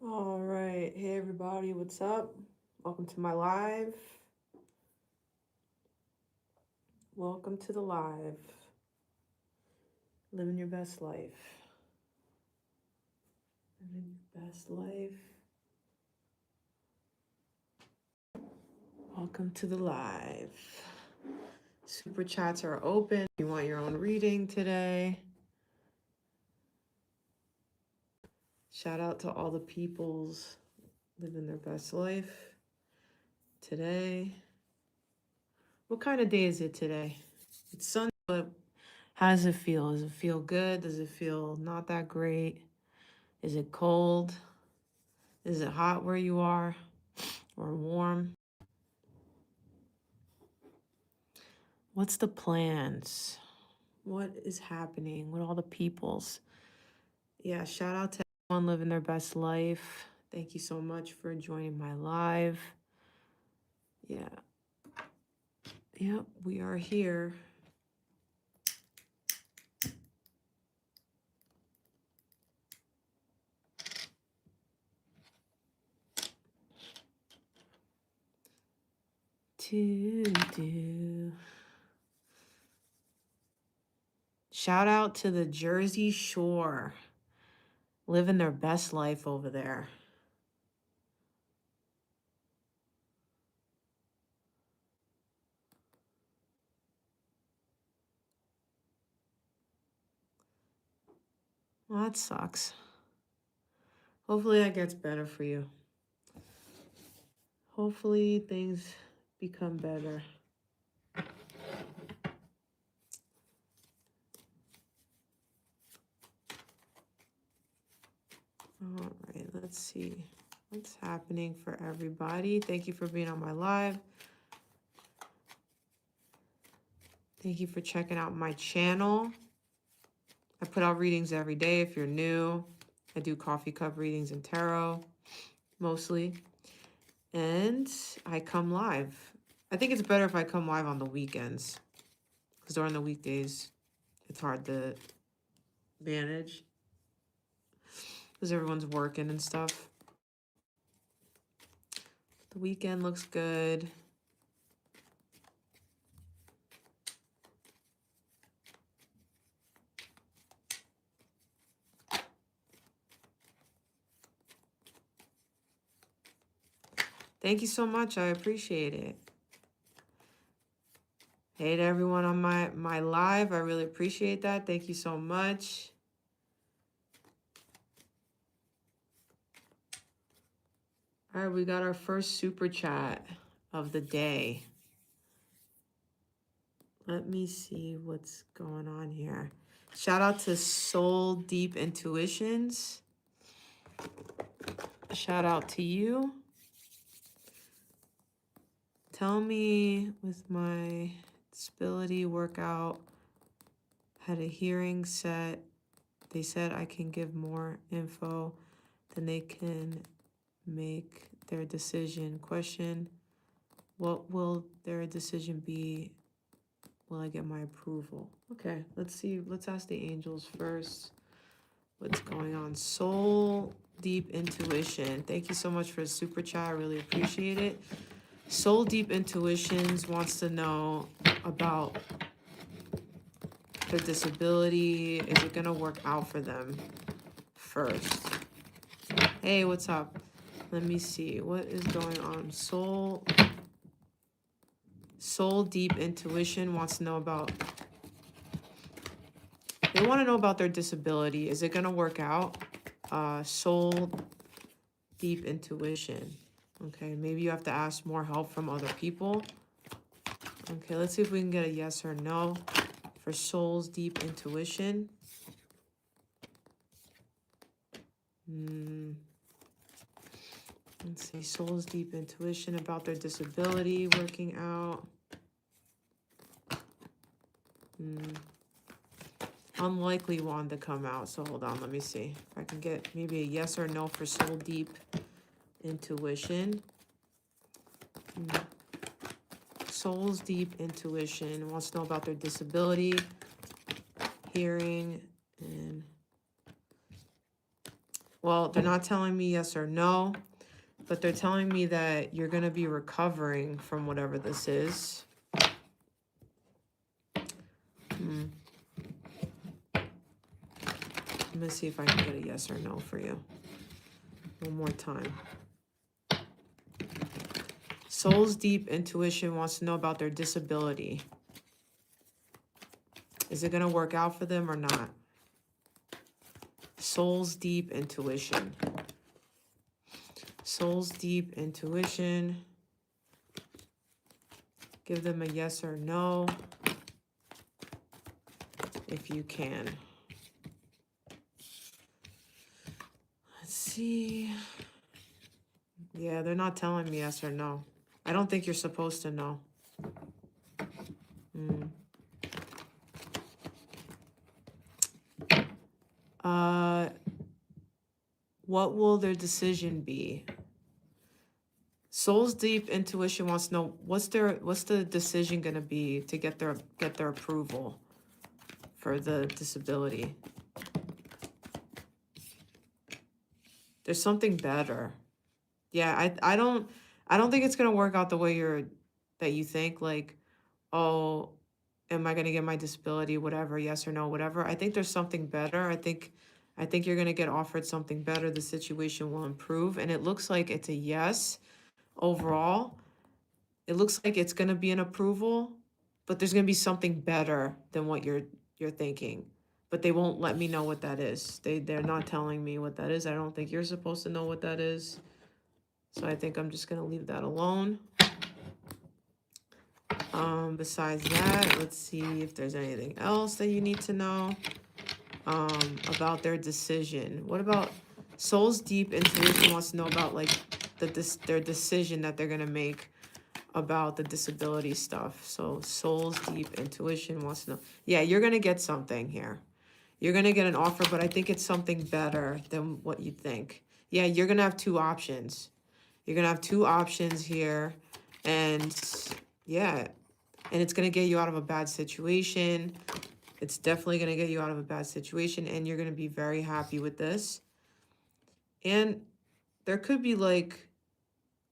All right. Hey, everybody. What's up? Welcome to my live. Welcome to the live. Living your best life. Living your best life. Welcome to the live. Super chats are open. If you want your own reading today. Shout out to all the peoples living their best life today. What kind of day is it today? It's Sunday, but how does it feel? Does it feel good? Does it feel not that great? Is it cold? Is it hot where you are or warm? What's the plans? What is happening with all the peoples? Yeah, shout out to everyone living their best life. Thank you so much for joining my live. Yeah. Yep, we are here. Shout out to the Jersey Shore, living their best life over there. Well, that sucks. Hopefully that gets better for you. Hopefully things become better. All right, let's see what's happening for everybody. Thank you for being on my live. Thank you for checking out my channel. I put out readings every day if you're new. I do coffee cup readings and tarot, mostly. And I come live. I think it's better if I come live on the weekends, because during the weekdays, it's hard to manage because everyone's working and stuff. The weekend looks good. Thank you so much. I appreciate it. Hey to everyone on my live. I really appreciate that. Thank you so much. All right, we got our first super chat of the day. Let me see what's going on here. Shout out to Soul Deep Intuitions. Shout out to you. Tell me, with my disability workout, had a hearing set. They said I can give more info, then they can make their decision. Question, what will their decision be? Will I get my approval? Okay, let's see. Let's ask the angels first. What's going on? Soul Deep Intuition. Thank you so much for the super chat. I really appreciate it. Soul Deep Intuitions wants to know about their disability. Is it going to work out for them first? Hey, what's up? Let me see. What is going on? Soul Deep Intuition wants to know about... They want to know about their disability. Is it going to work out? Soul Deep Intuition. Okay, maybe you have to ask more help from other people. Okay, let's see if we can get a yes or no for Soul's Deep Intuition. Let's see, Soul's Deep Intuition about their disability working out. Unlikely one to come out, so hold on, let me see if I can get maybe a yes or no for Soul Deep Intuition. Soul's Deep Intuition wants to know about their disability, hearing, and Well, they're not telling me yes or no, but they're telling me that you're going to be recovering from whatever this is. Hmm. Let me see if I can get a yes or no for you. One more time. Soul's deep intuition wants to know about their disability. Is it going to work out for them or not? Soul's deep intuition. Soul's deep intuition. Give them a yes or no if you can. Let's see. Yeah, they're not telling me yes or no. I don't think you're supposed to know. What will their decision be? Soul's deep intuition wants to know what's the decision going to be to get their approval for the disability. There's something better. Yeah, I don't think it's going to work out the way that you think, like, oh, am I going to get my disability, whatever, yes or no, whatever. I think there's something better. I think you're going to get offered something better. The situation will improve, and it looks like it's a yes overall. It looks like it's going to be an approval, but there's going to be something better than what you're thinking. But they won't let me know what that is. They're not telling me what that is. I don't think you're supposed to know what that is. So I think I'm just going to leave that alone. Besides that, let's see if there's anything else that you need to know about their decision. What about Soul's deep intuition wants to know about, like, their decision that they're going to make about the disability stuff. So Soul's deep intuition wants to know. Yeah, you're going to get something here. You're going to get an offer, but I think it's something better than what you think. Yeah, you're going to have two options. You're going to have two options here. And yeah, and it's going to get you out of a bad situation. It's definitely going to get you out of a bad situation, and you're going to be very happy with this. And there could be, like,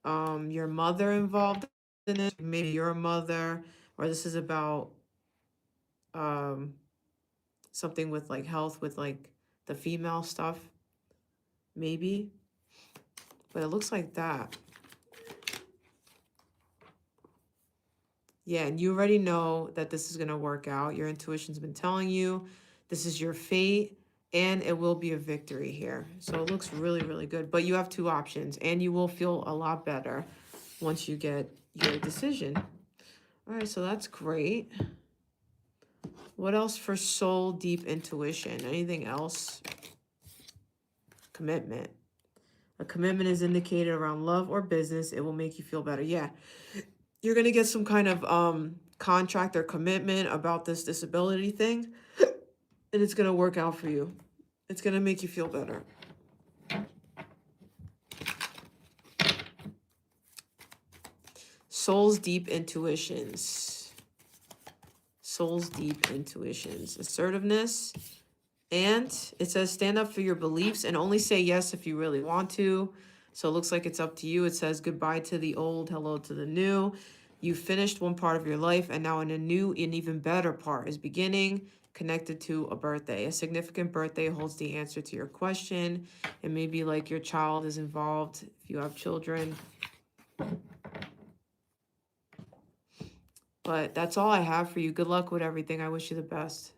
your mother involved in it. Maybe your mother, or this is about something with, like, health, with, like, the female stuff, maybe. But it looks like that. Yeah, and you already know that this is going to work out. Your intuition's been telling you this is your fate, and it will be a victory here. So it looks really, really good. But you have two options, and you will feel a lot better once you get your decision. All right, so that's great. What else for soul deep intuition? Anything else? Commitment. A commitment is indicated around love or business. It will make you feel better. Yeah. You're going to get some kind of contract or commitment about this disability thing, and it's going to work out for you. It's going to make you feel better. Soul's deep intuitions. Soul's deep intuitions. Assertiveness. And it says stand up for your beliefs and only say yes if you really want to. So it looks like it's up to you. It says goodbye to the old, hello to the new. You finished one part of your life, and now in a new and even better part is beginning, connected to a birthday. A significant birthday holds the answer to your question. It may be like your child is involved if you have children. But that's all I have for you. Good luck with everything. I wish you the best.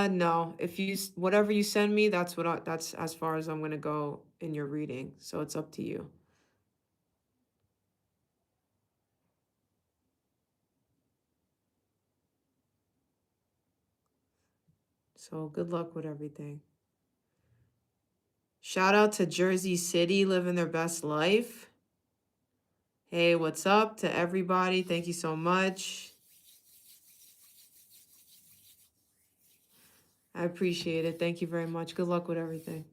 No. If you whatever you send me, that's that's as far as I'm gonna go in your reading. So it's up to you. So good luck with everything. Shout out to Jersey City living their best life. Hey, what's up to everybody? Thank you so much. I appreciate it. Thank you very much. Good luck with everything.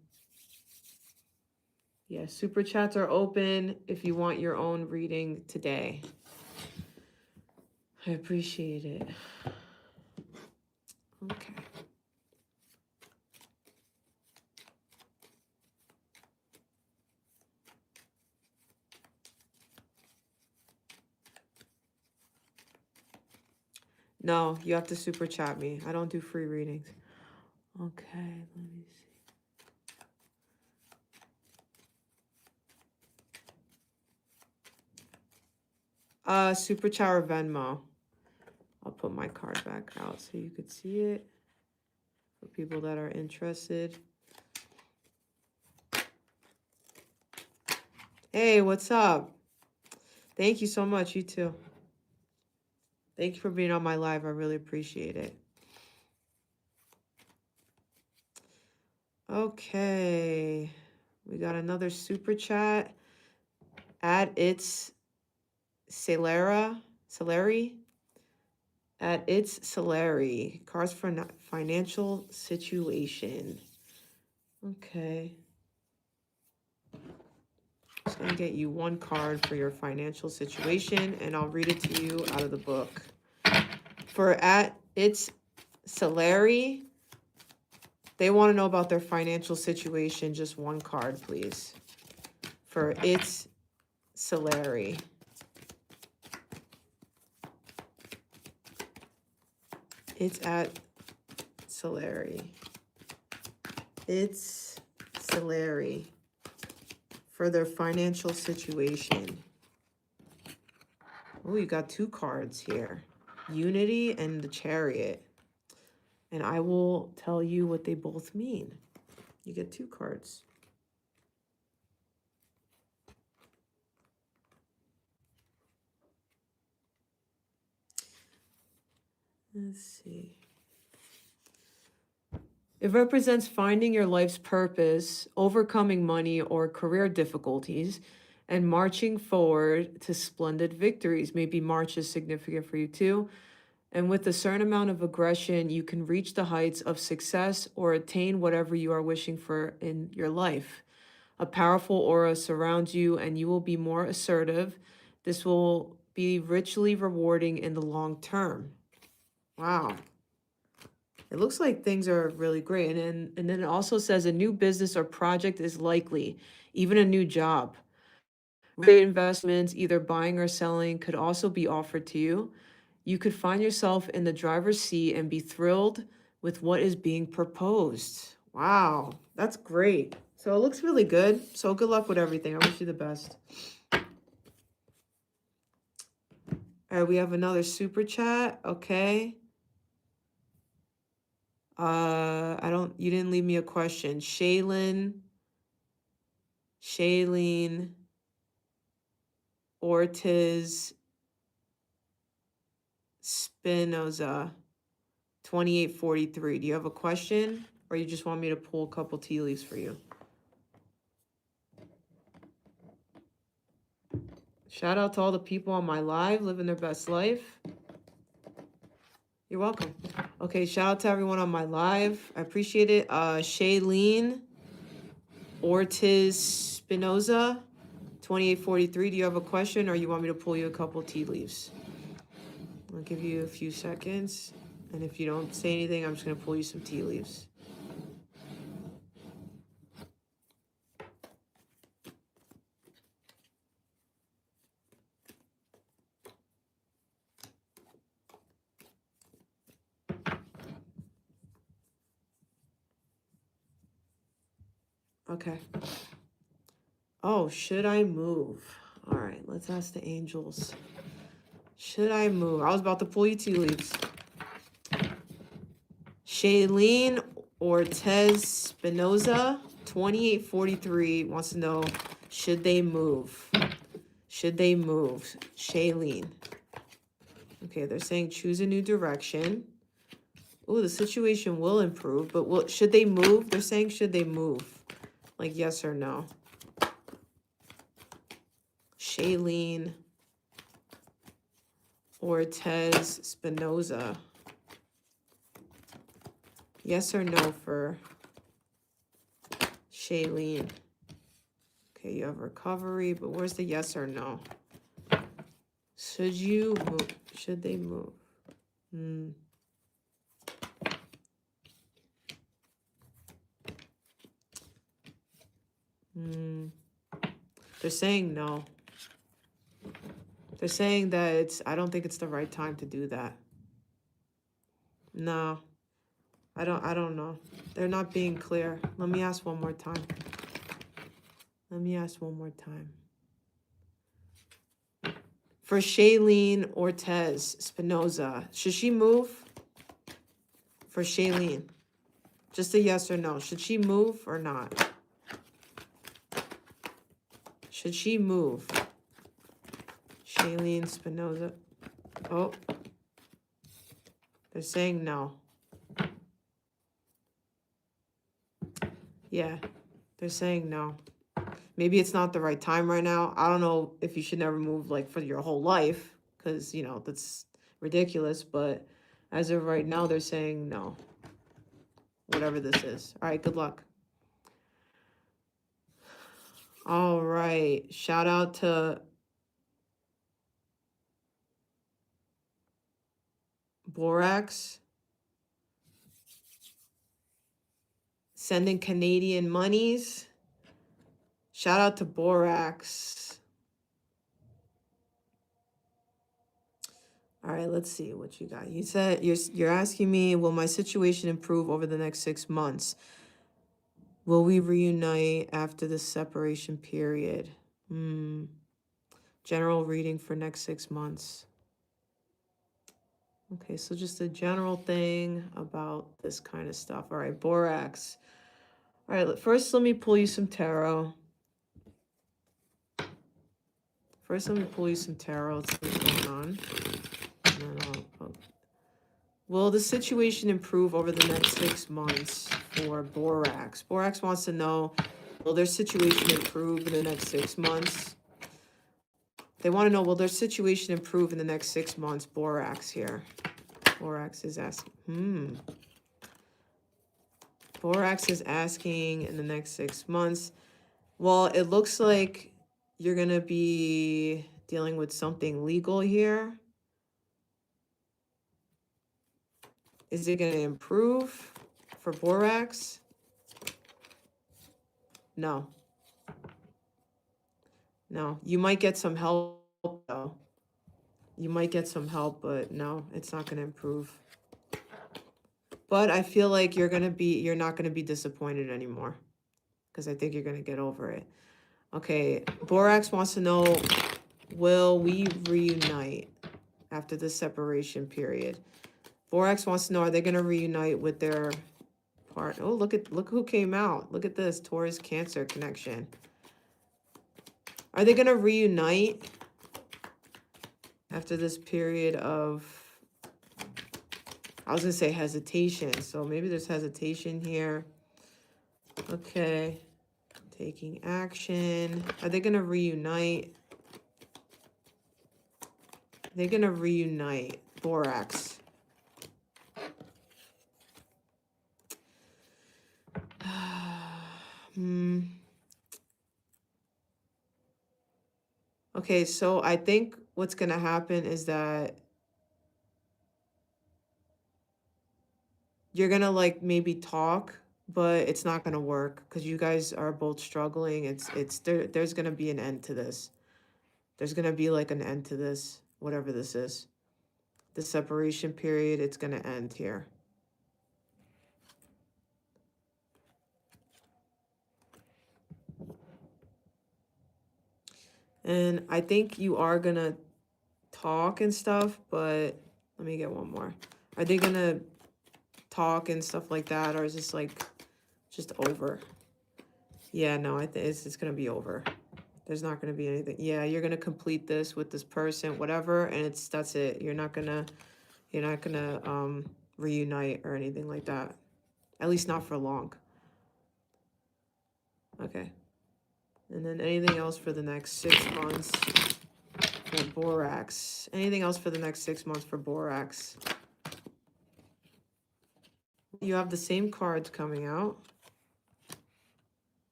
Yeah, super chats are open if you want your own reading today. I appreciate it. Okay. No, you have to super chat me. I don't do free readings. Okay, let me see. Super chat or Venmo. I'll put my card back out so you could see it for people that are interested. Hey, what's up? Thank you so much. You too. Thank you for being on my live. I really appreciate it. Okay. We got another super chat. At its Salary. At its salary. Cards for financial situation. Okay. Just gonna get you one card for your financial situation, and I'll read it to you out of the book. For at its salary, they want to know about their financial situation. Just one card, please. For its salary. It's at salary. It's salary. For their financial situation. Oh, you got two cards here. Unity and the Chariot. And I will tell you what they both mean. You get two cards. Let's see. It represents finding your life's purpose, overcoming money or career difficulties, and marching forward to splendid victories. Maybe March is significant for you too. And with a certain amount of aggression, you can reach the heights of success or attain whatever you are wishing for in your life. A powerful aura surrounds you, and you will be more assertive. This will be richly rewarding in the long term. Wow. It looks like things are really great. And then it also says a new business or project is likely, even a new job. Great investments, either buying or selling, could also be offered to you. You could find yourself in the driver's seat and be thrilled with what is being proposed. Wow, that's great. So it looks really good. So good luck with everything. I wish you the best. All right, we have another super chat. Okay. You didn't leave me a question. Shaylin Ortiz Spinoza, 2843. Do you have a question, or you just want me to pull a couple tea leaves for you? Shout out to all the people on my live living their best life. You're welcome. Okay, shout out to everyone on my live. I appreciate it. Shaylene Ortiz Spinoza, 2843. Do you have a question, or you want me to pull you a couple tea leaves? I'll give you a few seconds, and if you don't say anything, I'm just going to pull you some tea leaves. Okay. Oh, should I move? All right, let's ask the angels. Should I move? I was about to pull you tea leaves. Shaylene Ortiz Spinoza, 2843, wants to know, should they move? Should they move? Shaylene. Okay, they're saying choose a new direction. Oh, the situation will improve, but should they move? They're saying should they move? Like yes or no. Shaylene Ortiz Spinoza. Yes or no for Shaylene. Okay, you have recovery, but where's the yes or no? Should you move? Should they move? They're saying no. They're saying that I don't think it's the right time to do that. No, I don't know. They're not being clear. Let me ask one more time. Let me ask one more time. For Shailene Ortez Spinoza, should she move? For Shailene, just a yes or no. Should she move or not? Should she move? Shailene Spinoza. Oh, they're saying no. Yeah, they're saying no. Maybe it's not the right time right now. I don't know if you should never move like for your whole life, because, you know, that's ridiculous. But as of right now, they're saying no. Whatever this is. All right, good luck. All right. Shout out to Borax. Sending Canadian monies. Shout out to Borax. All right, let's see what you got. You said you're asking me, will my situation improve over the next 6 months? Will we reunite after the separation period? General reading for next 6 months. Okay, so just a general thing about this kind of stuff. All right, Borax. All right, first let me pull you some tarot. First, let me pull you some tarot. Let's see what's going on. And then will the situation improve over the next 6 months for Borax? Borax wants to know, will their situation improve in the next 6 months? They want to know, will their situation improve in the next 6 months? Borax here. Borax is asking. Borax is asking in the next 6 months. Well, it looks like you're going to be dealing with something legal here. Is it going to improve for Borax? No. No. You might get some help, though. You might get some help, but no, it's not going to improve. But I feel like you're not going to be disappointed anymore, because I think you're going to get over it. Okay, Borax wants to know, will we reunite after the separation period? Borax wants to know, are they going to reunite with their partner? Oh, look who came out. Look at this, Taurus Cancer connection. Are they going to reunite after this period of, I was going to say hesitation, so maybe there's hesitation here. Okay, taking action. Are they going to reunite? They're going to reunite, Borax. Okay, so I think what's going to happen is that you're going to like maybe talk, but it's not going to work because you guys are both struggling. There's going to be an end to this. There's going to be like an end to this, whatever this is. The separation period, it's going to end here. And I think you are going to talk and stuff, but let me get one more. Are they going to talk and stuff like that, or is this like just over? Yeah, no, I think it's going to be over. There's not going to be anything. Yeah, you're going to complete this with this person, whatever, and that's it. You're not going to reunite or anything like that. At least not for long. Okay. And then anything else for the next 6 months for Borax? Anything else for the next 6 months for Borax? You have the same cards coming out.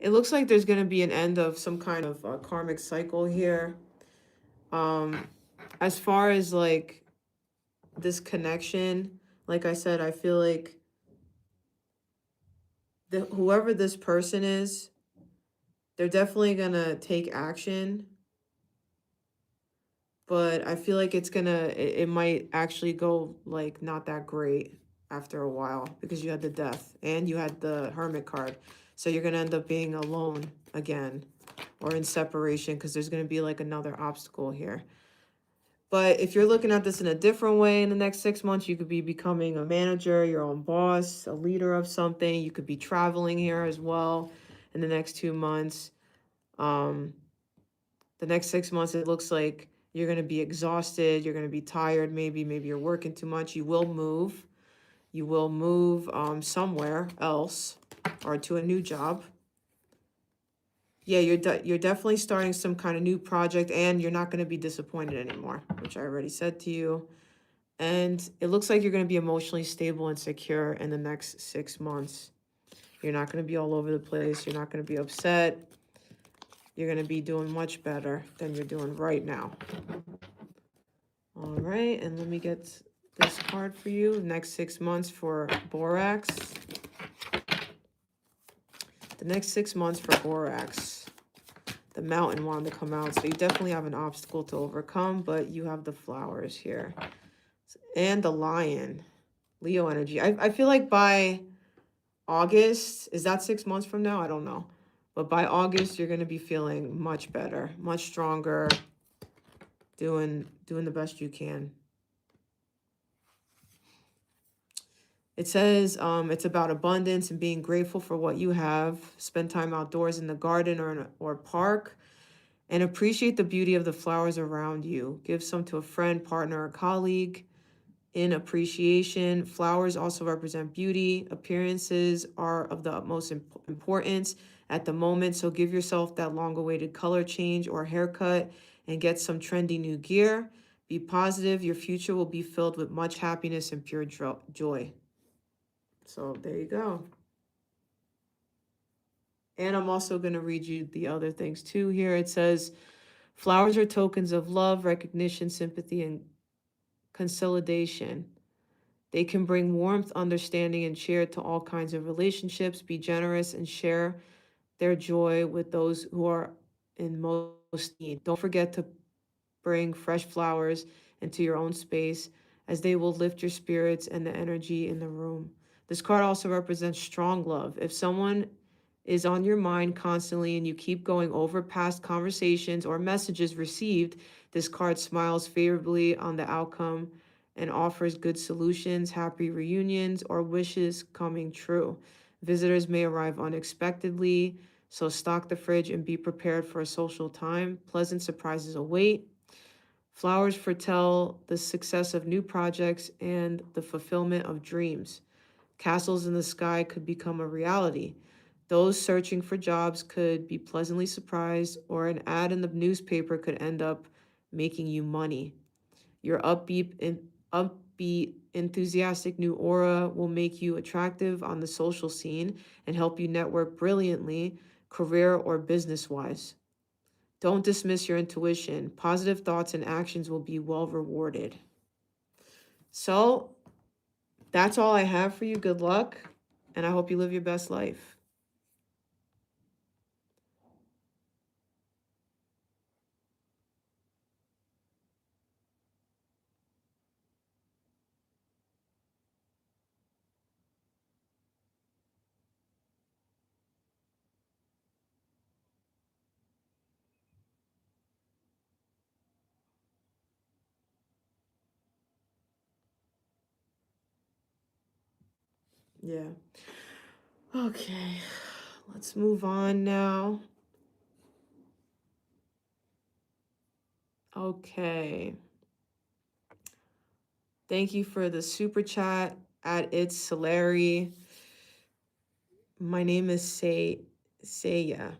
It looks like there's going to be an end of some kind of karmic cycle here. As far as like this connection, like I said, I feel like whoever this person is, they're definitely gonna take action, but I feel like it might actually go like not that great after a while because you had the death and you had the hermit card. So you're gonna end up being alone again or in separation because there's gonna be like another obstacle here. But if you're looking at this in a different way in the next 6 months, you could be becoming a manager, your own boss, a leader of something. You could be traveling here as well in the next 2 months. Um, the next 6 months, it looks like you're going to be exhausted. You're going to be tired. Maybe you're working too much. You will move. You will move somewhere else or to a new job. Yeah, you're definitely starting some kind of new project, and you're not going to be disappointed anymore, which I already said to you. And it looks like you're going to be emotionally stable and secure in the next 6 months. You're not going to be all over the place. You're not going to be upset. You're going to be doing much better than you're doing right now. All right, and let me get this card for you. Next 6 months for Borax. The next 6 months for Borax. The mountain wanted to come out, so you definitely have an obstacle to overcome, but you have the flowers here. And the lion. Leo energy. I feel like by August, is that 6 months from now? I don't know. But by August, you're going to be feeling much better, much stronger, doing the best you can. It says it's about abundance and being grateful for what you have. Spend time outdoors in the garden or park and appreciate the beauty of the flowers around you. Give some to a friend, partner, or colleague. In appreciation, flowers also represent beauty. Appearances are of the utmost importance at the moment, so give yourself that long-awaited color change or haircut and get some trendy new gear. Be positive. Your future will be filled with much happiness and pure joy. So there you go. And I'm also going to read you the other things too here. It says, flowers are tokens of love, recognition, sympathy, and consolidation. They can bring warmth, understanding, and cheer to all kinds of relationships. Be generous and share their joy with those who are in most need. Don't forget to bring fresh flowers into your own space, as they will lift your spirits and the energy in the room. This card also represents strong love. If someone is on your mind constantly and you keep going over past conversations or messages received, this card smiles favorably on the outcome and offers good solutions, happy reunions, or wishes coming true. Visitors may arrive unexpectedly, so stock the fridge and be prepared for a social time. Pleasant surprises await. Flowers foretell the success of new projects and the fulfillment of dreams. Castles in the sky could become a reality. Those searching for jobs could be pleasantly surprised, or an ad in the newspaper could end up making you money. Your upbeat, enthusiastic new aura will make you attractive on the social scene and help you network brilliantly, career or business-wise. Don't dismiss your intuition. Positive thoughts and actions will be well rewarded. So that's all I have for you. Good luck, and I hope you live your best life. Yeah. Okay. Let's move on now. Okay. Thank you for the super chat at It's Solari. My name is Seiya.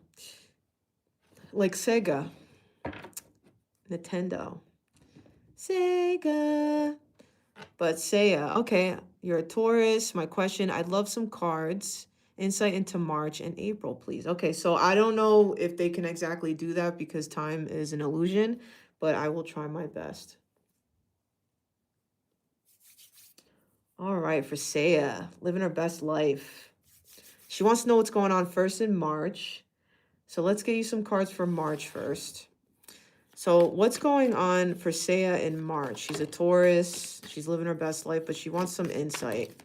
Like Sega. Nintendo. Sega. But Seiya, okay, you're a Taurus. My question, I'd love some cards. Insight into March and April, please. Okay, so I don't know if they can exactly do that because time is an illusion, but I will try my best. All right, for Seiya, living her best life. She wants to know what's going on first in March. So let's get you some cards for March first. So what's going on for Saya in March? She's a Taurus. She's living her best life, but she wants some insight.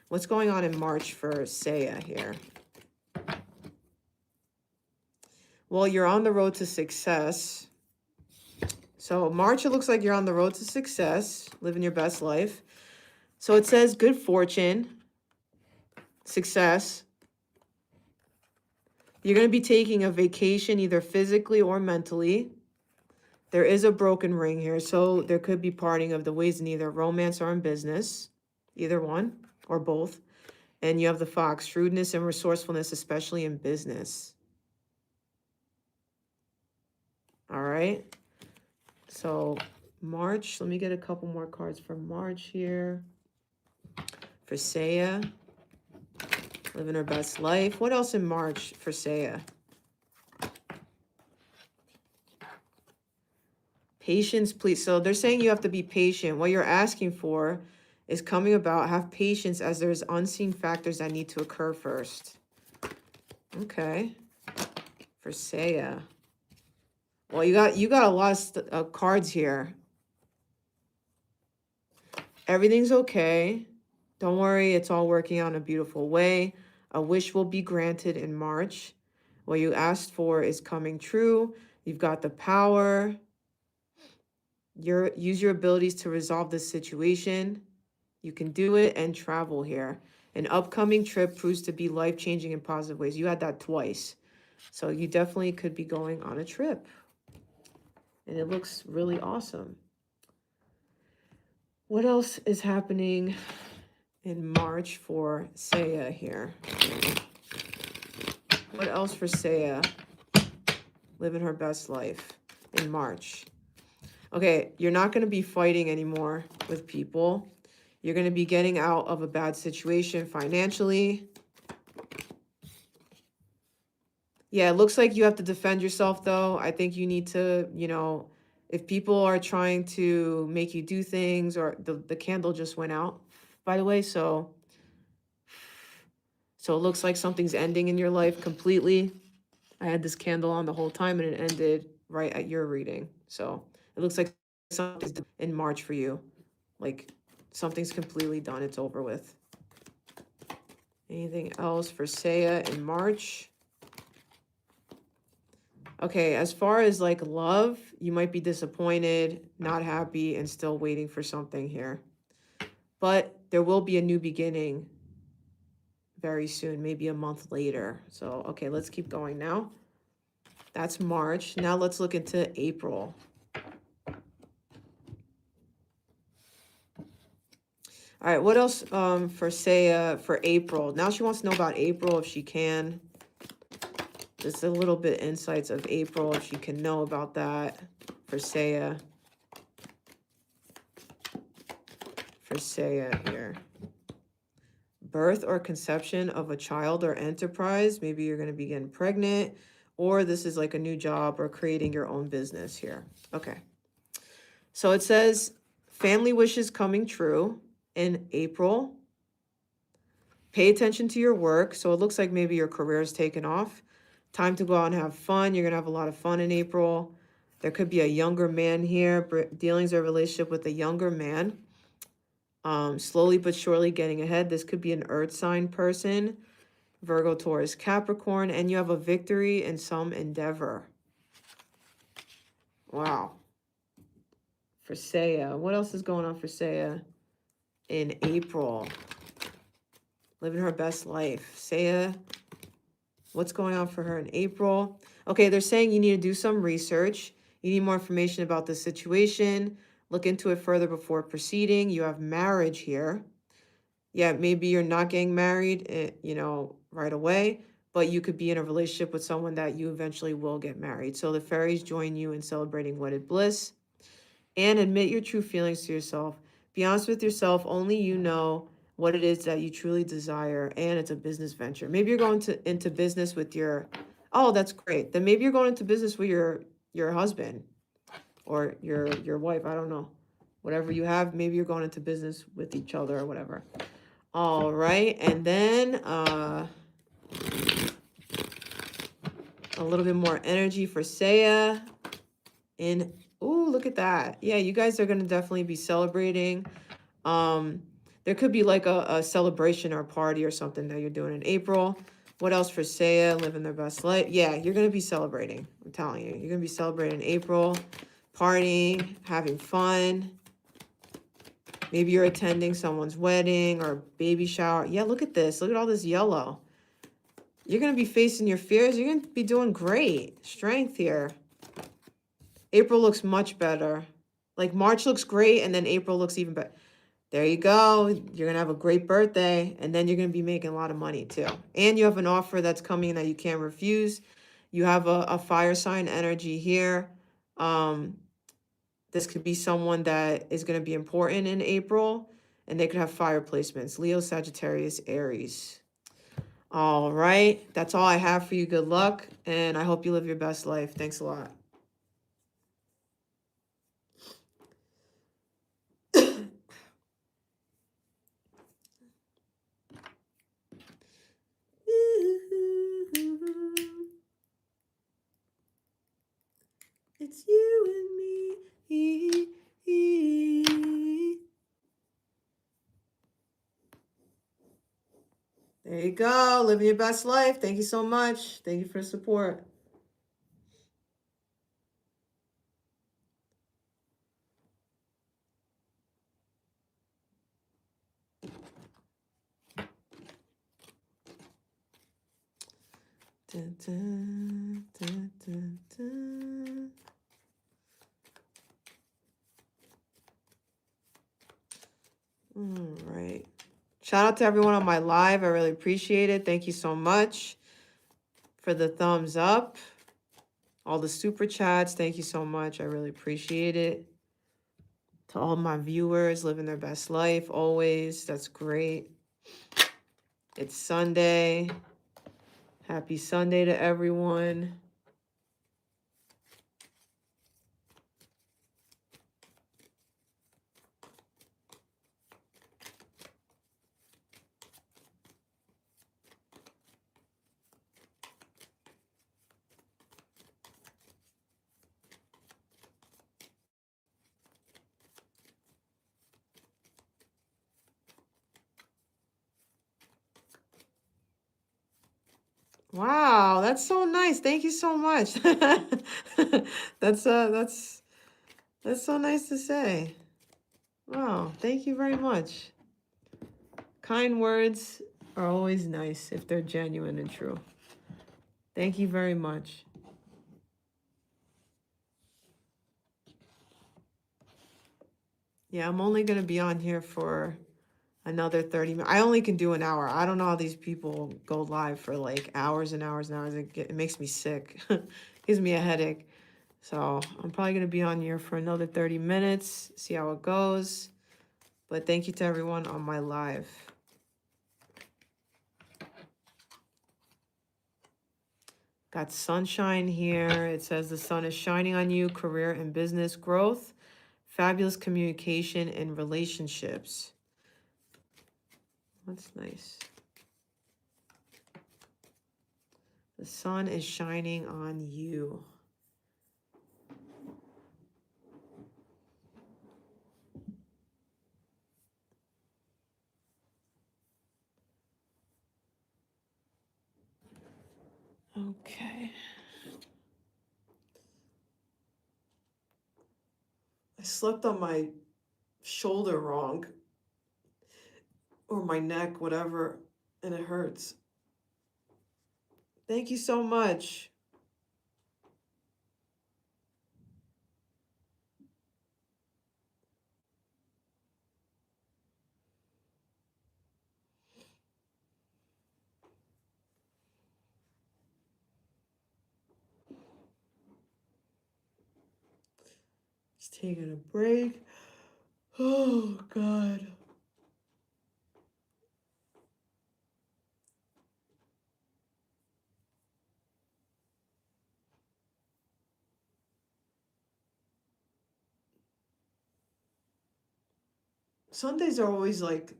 What's going on in March for Saya here? Well, you're on the road to success. So March, it looks like you're on the road to success, living your best life. So it says good fortune, success. You're going to be taking a vacation either physically or mentally. There is a broken ring here, so there could be parting of the ways in either romance or in business. Either one or both. And you have the fox, shrewdness and resourcefulness, especially in business. All right. So March, let me get a couple more cards for March here. For Saya, living her best life. What else in March for Saya? Patience, please. So they're saying you have to be patient. What you're asking for is coming about. Have patience as there's unseen factors that need to occur first. Okay. For Saya. Well, you got a lot of cards here. Everything's okay. Don't worry, it's all working out in a beautiful way. A wish will be granted in March. What you asked for is coming true. You've got the power. Use your abilities to resolve this situation. You can do it and travel here. An upcoming trip proves to be life-changing in positive ways. You had that twice. So you definitely could be going on a trip. And it looks really awesome. What else is happening in March for Saya here? What else for Saya? Living her best life in March. Okay, you're not going to be fighting anymore with people. You're going to be getting out of a bad situation financially. Yeah, it looks like you have to defend yourself, though. I think you need to, if people are trying to make you do things, or the candle just went out, by the way, so it looks like something's ending in your life completely. I had this candle on the whole time, and it ended right at your reading. So it looks like something's in March for you. Like something's completely done. It's over with. Anything else for Saya in March? Okay, as far as like love, you might be disappointed, not happy, and still waiting for something here. But there will be a new beginning very soon, maybe a month later. So, okay, let's keep going now. That's March. Now let's look into April. All right, what else for Saya for April? Now she wants to know about April if she can. Just a little bit insights of April if she can know about that for Saya. For Saya here. Birth or conception of a child or enterprise. Maybe you're going to be getting pregnant, or this is like a new job or creating your own business here. Okay. So it says family wishes coming true in April. Pay attention to your work. So it looks like maybe your career is taken off. Time to go out and have fun. You're going to have a lot of fun in April. There could be a younger man here. Dealings or relationship with a younger man. Slowly but surely getting ahead. This could be an earth sign person. Virgo, Taurus, Capricorn. And you have a victory in some endeavor. Wow. For Saya. What else is going on for Saya in April? Living her best life. Saya, what's going on for her in April? Okay, they're saying you need to do some research. You need more information about the situation. Look into it further before proceeding. You have marriage here. Yeah, maybe you're not getting married, right away, but you could be in a relationship with someone that you eventually will get married. So the fairies join you in celebrating wedded bliss. And admit your true feelings to yourself. Be honest with yourself. Only you know what it is that you truly desire, and it's a business venture. Maybe you're going into business with your, oh, that's great. Then maybe you're going into business with your husband or your wife. I don't know. Whatever you have, maybe you're going into business with each other or whatever. All right, and then A little bit more energy for Saya. And, ooh, look at that. Yeah, you guys are going to definitely be celebrating. There could be like a celebration or a party or something that you're doing in April. What else for Saya? Living their best life. Yeah, you're going to be celebrating. I'm telling you. You're going to be celebrating in April. Partying, having fun. Maybe you're attending someone's wedding or baby shower. Yeah, look at this. Look at all this yellow. You're going to be facing your fears. You're going to be doing great. Strength here. April looks much better. Like March looks great, and then April looks even better. There you go. You're going to have a great birthday, and then you're going to be making a lot of money too. And you have an offer that's coming that you can't refuse. You have a fire sign energy here. This could be someone that is going to be important in April, and they could have fire placements. Leo, Sagittarius, Aries. All right. That's all I have for you. Good luck, and I hope you live your best life. Thanks a lot. It's you and me. There you go. Living your best life. Thank you so much. Thank you for the support. Dun, dun, dun, dun, dun. All right. Shout out to everyone on my live. I really appreciate it. Thank you so much for the thumbs up. All the super chats. Thank you so much. I really appreciate it. To all my viewers living their best life always. That's great. It's Sunday. Happy Sunday to everyone. Wow, that's so nice. Thank you so much. That's so nice to say. Wow, thank you very much. Kind words are always nice if they're genuine and true. Thank you very much. Yeah, I'm only going to be on here for another 30 minutes. I only can do an hour. I don't know how these people go live for like hours and hours and hours. It makes me sick. Gives me a headache. So I'm probably going to be on here for another 30 minutes, see how it goes. But thank you to everyone on my live. Got sunshine here. It says the sun is shining on you, career and business growth, fabulous communication and relationships. That's nice. The sun is shining on you. Okay. I slept on my shoulder wrong, or my neck, whatever, and it hurts. Thank you so much. Just taking a break. Oh, God. Sundays are always like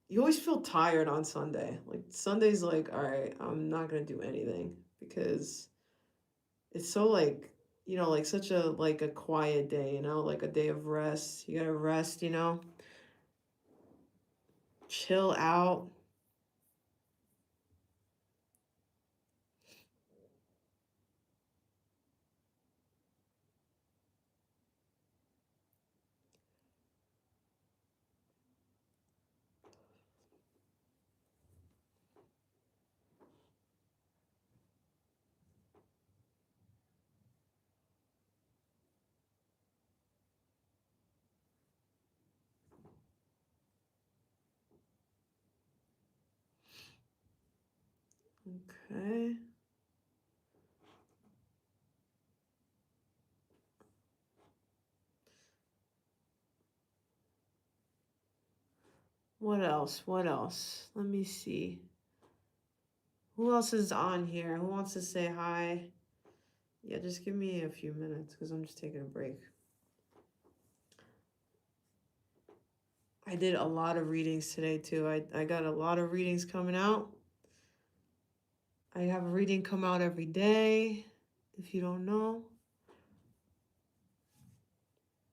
you always feel tired on Sunday. Like Sunday's like, all right, I'm not gonna do anything because it's so like, like such a like a quiet day, like a day of rest. You gotta rest, chill out. Okay. What else? What else? Let me see. Who else is on here? Who wants to say hi? Yeah, just give me a few minutes because I'm just taking a break. I did a lot of readings today too. I got a lot of readings coming out. I have a reading come out every day, if you don't know.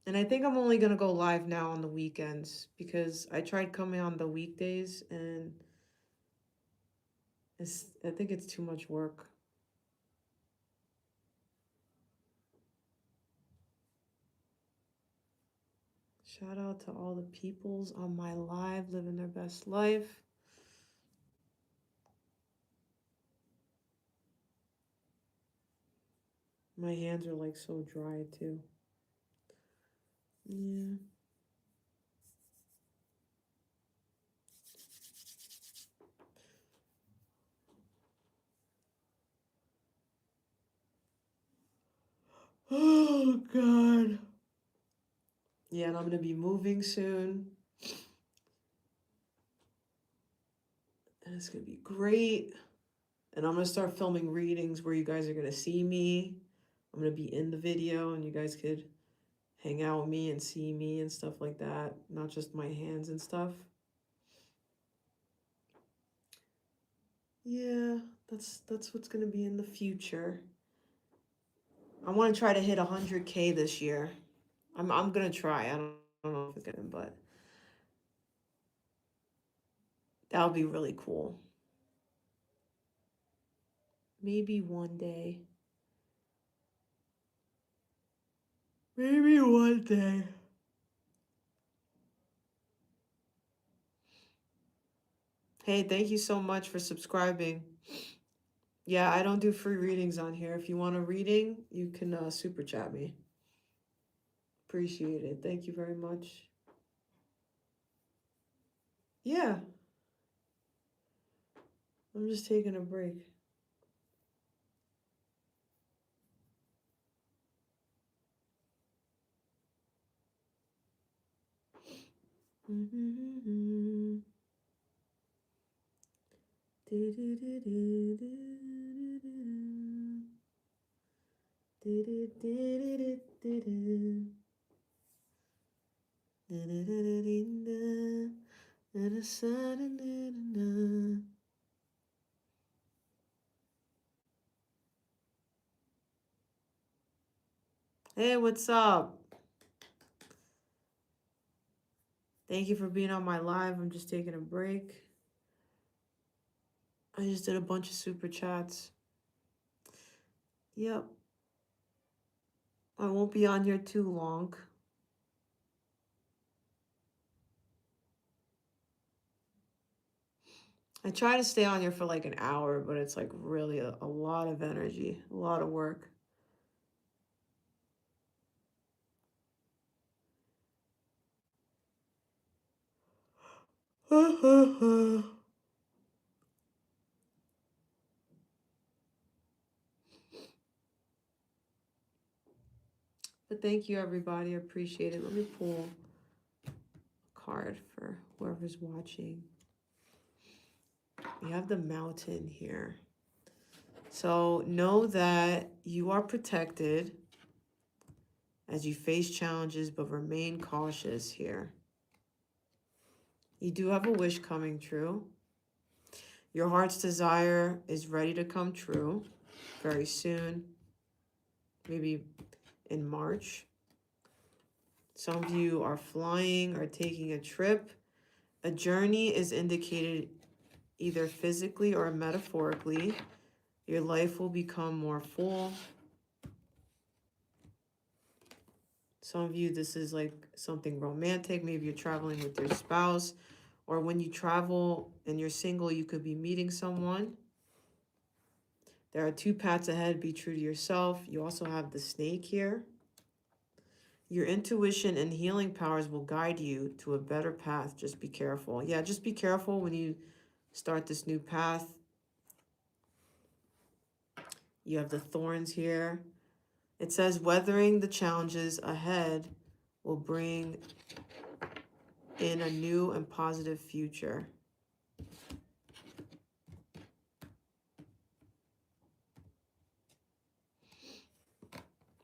And I think I'm only gonna go live now on the weekends because I tried coming on the weekdays and I think it's too much work. Shout out to all the peoples on my live living their best life. My hands are like so dry too. Yeah. Oh God. Yeah, and I'm gonna be moving soon. And it's gonna be great. And I'm gonna start filming readings where you guys are gonna see me. I'm gonna be in the video and you guys could hang out with me and see me and stuff like that, not just my hands and stuff. Yeah, that's what's gonna be in the future. I want to try to hit 100K this year. I'm gonna try. I don't know if it's gonna, but that would be really cool. Maybe one day. Maybe one day. Hey, thank you so much for subscribing. Yeah, I don't do free readings on here. If you want a reading, you can super chat me. Appreciate it. Thank you very much. Yeah, I'm just taking a break. Hey, what's up? Thank you for being on my live. I'm just taking a break. I just did a bunch of super chats. Yep. I won't be on here too long. I try to stay on here for like an hour, but it's like really a lot of energy, a lot of work. But thank you, everybody. I appreciate it. Let me pull a card for whoever's watching. We have the mountain here. So know that you are protected as you face challenges, but remain cautious here. You do have a wish coming true. Your heart's desire is ready to come true very soon, maybe in March. Some of you are flying or taking a trip. A journey is indicated either physically or metaphorically. Your life will become more full. Some of you, this is like something romantic. Maybe you're traveling with your spouse, or when you travel and you're single, you could be meeting someone. There are 2 paths ahead. Be true to yourself. You also have the snake here. Your intuition and healing powers will guide you to a better path. Just be careful. Yeah, just be careful when you start this new path. You have the thorns here. It says weathering the challenges ahead will bring in a new and positive future.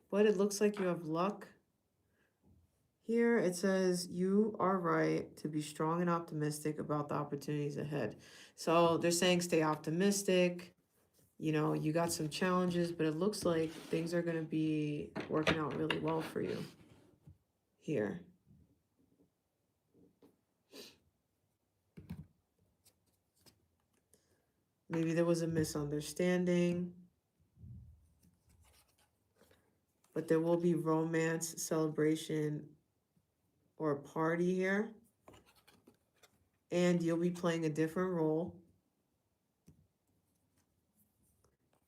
But it looks like you have luck. Here it says you are right to be strong and optimistic about the opportunities ahead. So they're saying stay optimistic. You know, you got some challenges, but it looks like things are going to be working out really well for you here. Maybe there was a misunderstanding, but there will be romance, celebration, or a party here. And you'll be playing a different role.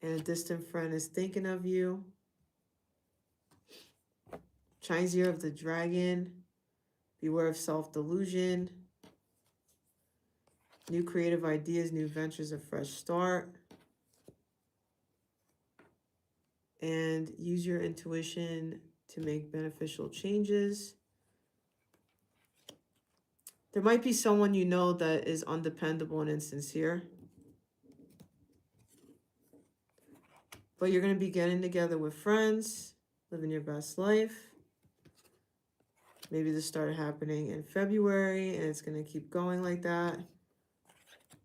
And a distant friend is thinking of you. Chinese Year of the Dragon. Beware of self-delusion. New creative ideas, new ventures, a fresh start. And use your intuition to make beneficial changes. There might be someone you know that is undependable and insincere. But you're going to be getting together with friends, living your best life. Maybe this started happening in February and it's going to keep going like that.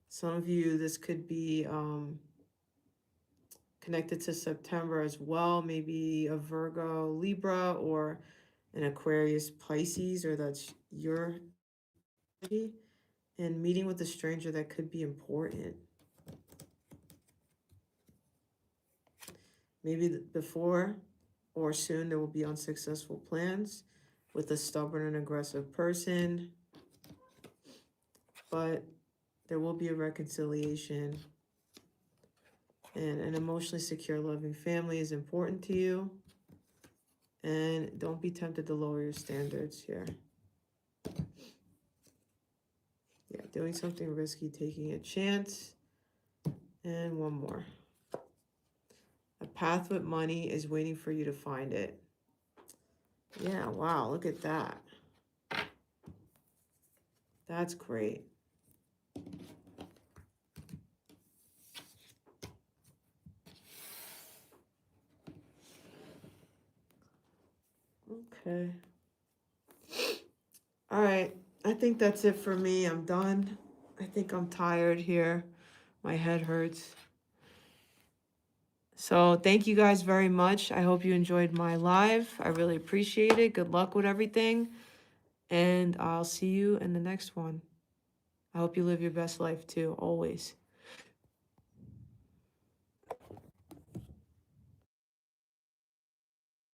Some of you, this could be connected to September as well. Maybe a Virgo, Libra, or an Aquarius, Pisces, or that's your energy. And meeting with a stranger that could be important. Maybe before or soon there will be unsuccessful plans with a stubborn and aggressive person. But there will be a reconciliation. And an emotionally secure, loving family is important to you. And don't be tempted to lower your standards here. Yeah, doing something risky, taking a chance. And one more. A path with money is waiting for you to find it. Yeah, wow, look at that. That's great. Okay. All right. I think that's it for me. I'm done. I think I'm tired here. My head hurts. So thank you guys very much. I hope you enjoyed my live. I really appreciate it. Good luck with everything. And I'll see you in the next one. I hope you live your best life too, always.